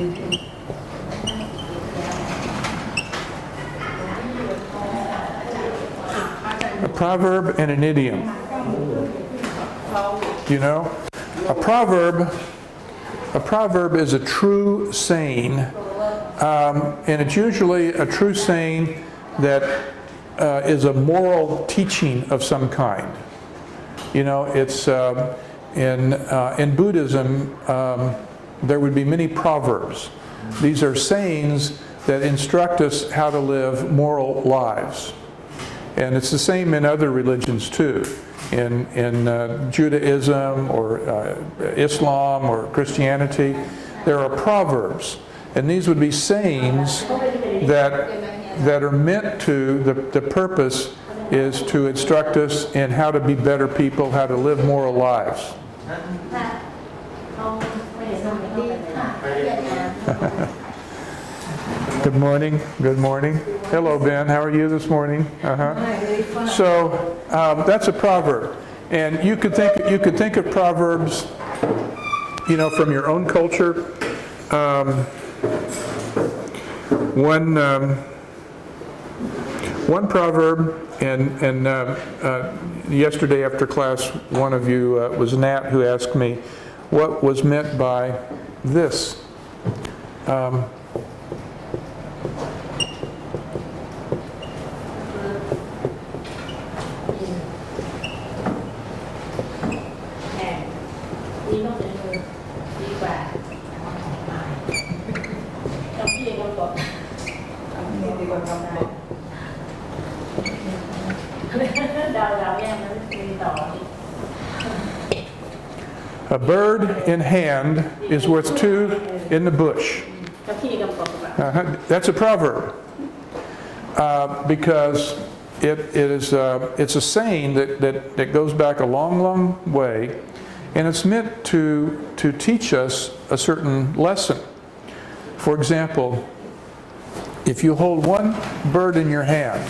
A proverb and an idiom. You know, a proverb is a true saying, and it's usually a true saying that is a moral teaching of some kind. You know, it's in Buddhism, there would be many proverbs. These are sayings that instruct us how to live moral lives. And it's the same in other religions too. In Judaism or Islam or Christianity, there are proverbs. And these would be sayings that are meant to, the purpose is to instruct us in how to be better people, how to live moral lives. Good morning. Good morning. Hello, Ben. How are you this morning? So that's a proverb, and you could think of proverbs, you know, from your own culture. One proverb, and yesterday after class, one of you was Nat, who asked me what was meant by this. A bird in hand is worth two in the bush. That's a proverb because it's a saying that goes back a long, long way, and it's meant to teach us a certain lesson. For example, if you hold one bird in your hand,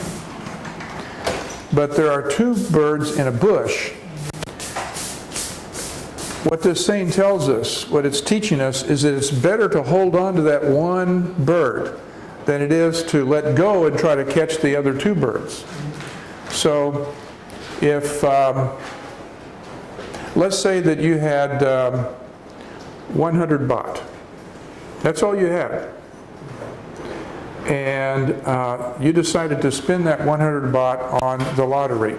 but there are two birds in a bush, what this saying tells us, what it's teaching us, is that it's better to hold on to that one bird than it is to let go and try to catch the other two birds. So if, let's say that you had 100 baht. That's all you had. And you decided to spend that 100 baht on the lottery.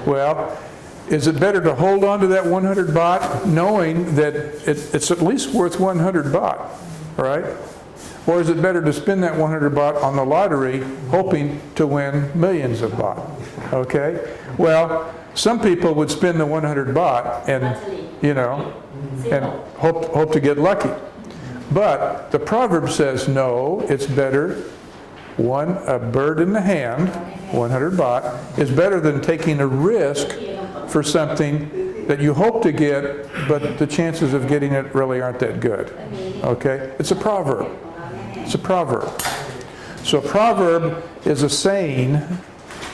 Well, is it better to hold on to that 100 baht knowing that it's at least worth 100 baht, right? Or is it better to spend that 100 baht on the lottery hoping to win millions of baht? Okay? Well, some people would spend the 100 baht and, you know, and hope to get lucky. But the proverb says, no, it's better, a bird in the hand, 100 baht, is better than taking a risk for something that you hope to get, but the chances of getting it really aren't that good. Okay? It's a proverb. It's a proverb. So a proverb is a saying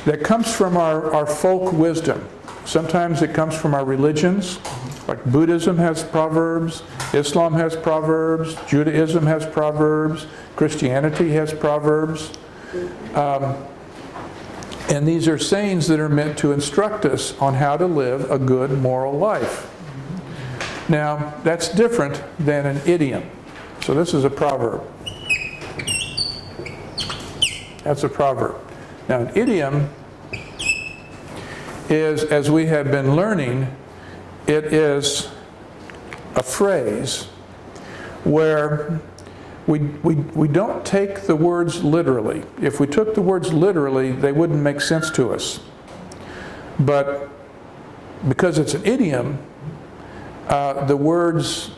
that comes from our folk wisdom. Sometimes it comes from our religions, like Buddhism has proverbs, Islam has proverbs, Judaism has proverbs, Christianity has proverbs. And these are sayings that are meant to instruct us on how to live a good moral life. Now, that's different than an idiom. So this is a proverb. That's a proverb. Now, an idiom is, as we have been learning, it is a phrase where we don't take the words literally. If we took the words literally, they wouldn't make sense to us. But because it's an idiom, the words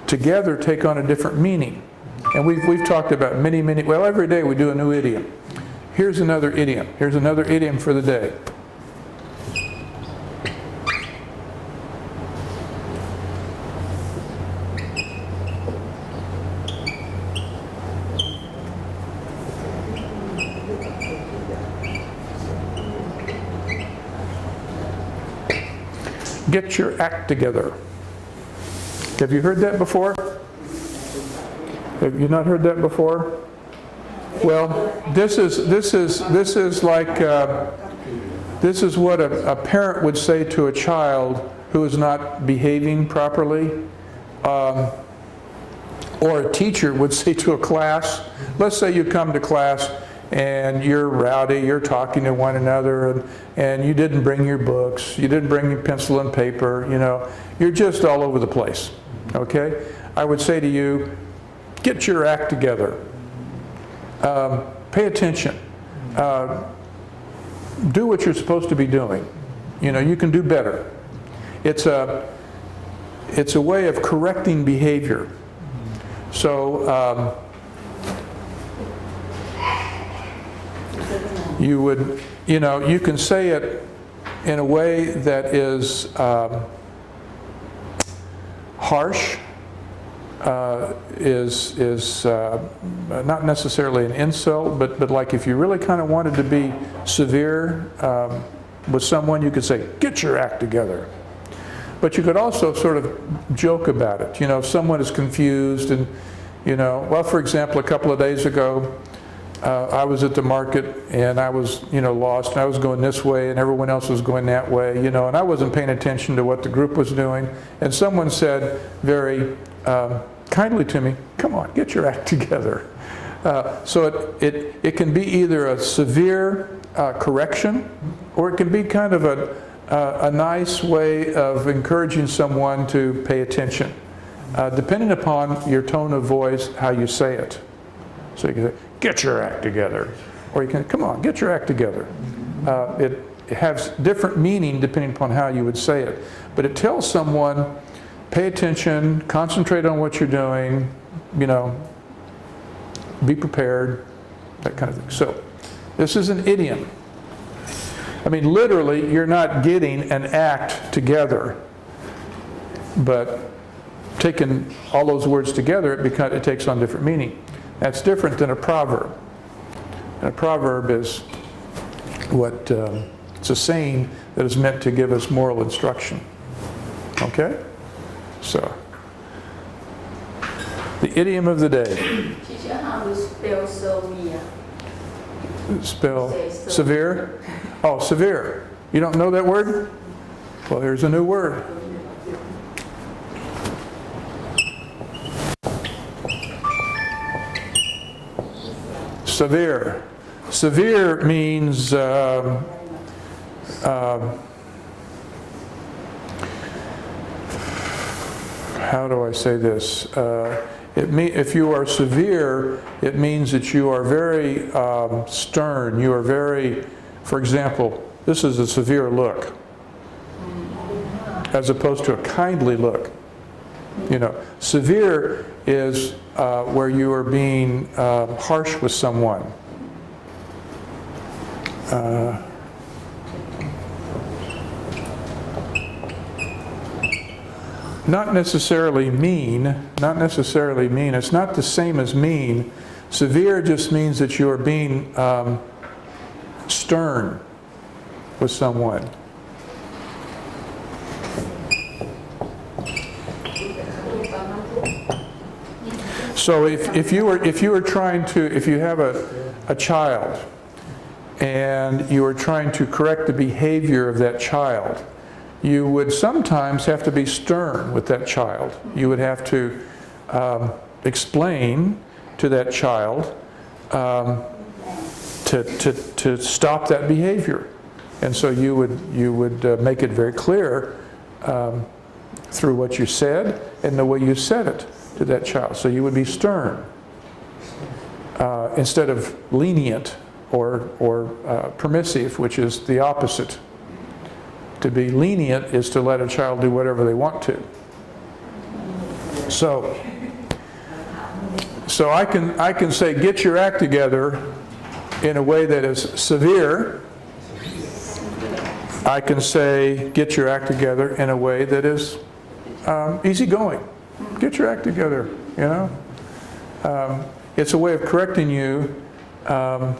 together take on a different meaning. And we've talked about many, well, every day we do a new idiom. Here's another idiom. Here's another idiom for the day. Get your act together. Have you heard that before? Have you not heard that before? Well, this is like this is what a parent would say to a child who is not behaving properly, or a teacher would say to a class. Let's say you come to class and you're rowdy, you're talking to one another, and you didn't bring your books, you didn't bring your pencil and paper, you know, you're just all over the place, okay? I would say to you, get your act together. Pay attention. Do what you're supposed to be doing. You know, you can do better. It's a way of correcting behavior. So you would, you know, you can say it in a way that is harsh, is not necessarily an insult, but like if you really kind of wanted to be severe with someone, you could say, get your act together. But you could also sort of joke about it. You know, if someone is confused and, you know, well, for example, a couple of days ago, I was at the market and I was, you know, lost, and I was going this way and everyone else was going that way, you know, and I wasn't paying attention to what the group was doing. And someone said very kindly to me, come on, get your act together. So it can be either a severe correction, or it can be kind of a nice way of encouraging someone to pay attention, depending upon your tone of voice, how you say it. So you can say, get your act together. Or you can, come on, get your act together. It has different meaning depending upon how you would say it. But it tells someone, pay attention, concentrate on what you're doing, you know, be prepared, that kind of thing. So this is an idiom. I mean, literally, you're not getting an act together, but taking all those words together, it takes on different meaning. That's different than a proverb. And a proverb is what, it's a saying that is meant to give us moral instruction. Okay? So, the idiom of the day. Teacher, how to spell severe? Spell severe? Oh, severe. You don't know that word? Well, here's a new word. Severe. Severe means how do I say this? If you are severe, it means that you are very stern. You are very, for example, this is a severe look, as opposed to a kindly look. You know, severe is where you are being harsh with someone. Not necessarily mean, not necessarily mean. It's not the same as mean. Severe just means that you are being stern with someone. So if you have a child and you are trying to correct the behavior of that child, you would sometimes have to be stern with that child. You would have to explain to that child to stop that behavior. And so you would make it very clear through what you said and the way you said it to that child. So you would be stern instead of lenient or permissive, which is the opposite. To be lenient is to let a child do whatever they want to. So I can say, get your act together in a way that is severe. I can say, get your act together in a way that is easygoing. Get your act together, you know. It's a way of correcting you in a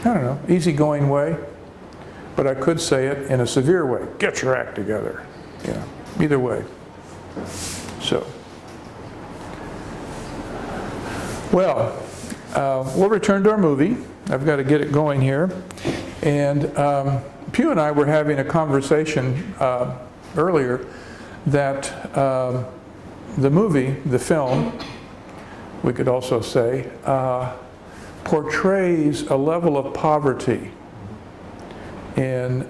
I don't know, easygoing way. But I could say it in a severe way. Get your act together. You know, either way. So. Well, we'll return to our movie. I've got to get it going here. And Pew and I were having a conversation earlier that the movie, the film, we could also say, portrays a level of poverty in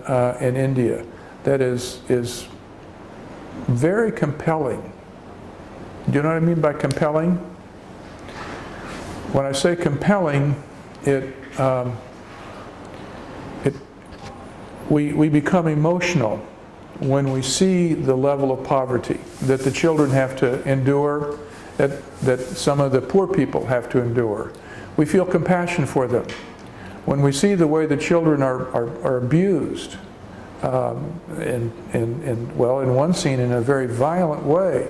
India that is very compelling. Do you know what I mean by compelling? When I say compelling, we become emotional when we see the level of poverty that the children have to endure, that some of the poor people have to endure. We feel compassion for them. When we see the way the children are abused, in one scene in a very violent way,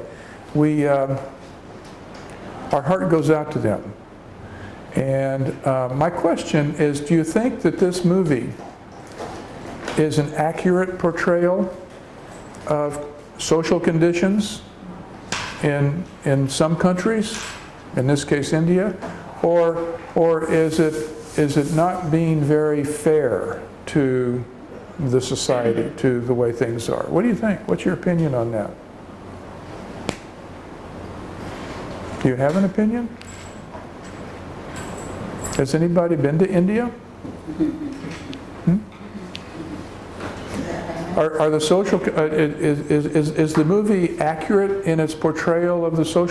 our heart goes out to them. And my question is, do you think that this movie is an accurate portrayal of social conditions in some countries, in this case India, or is it not being very fair to the society, to the way things are? What do you think? What's your opinion on that? Do you have an opinion? Has anybody been to India? Are the social, is the movie accurate in its portrayal of the social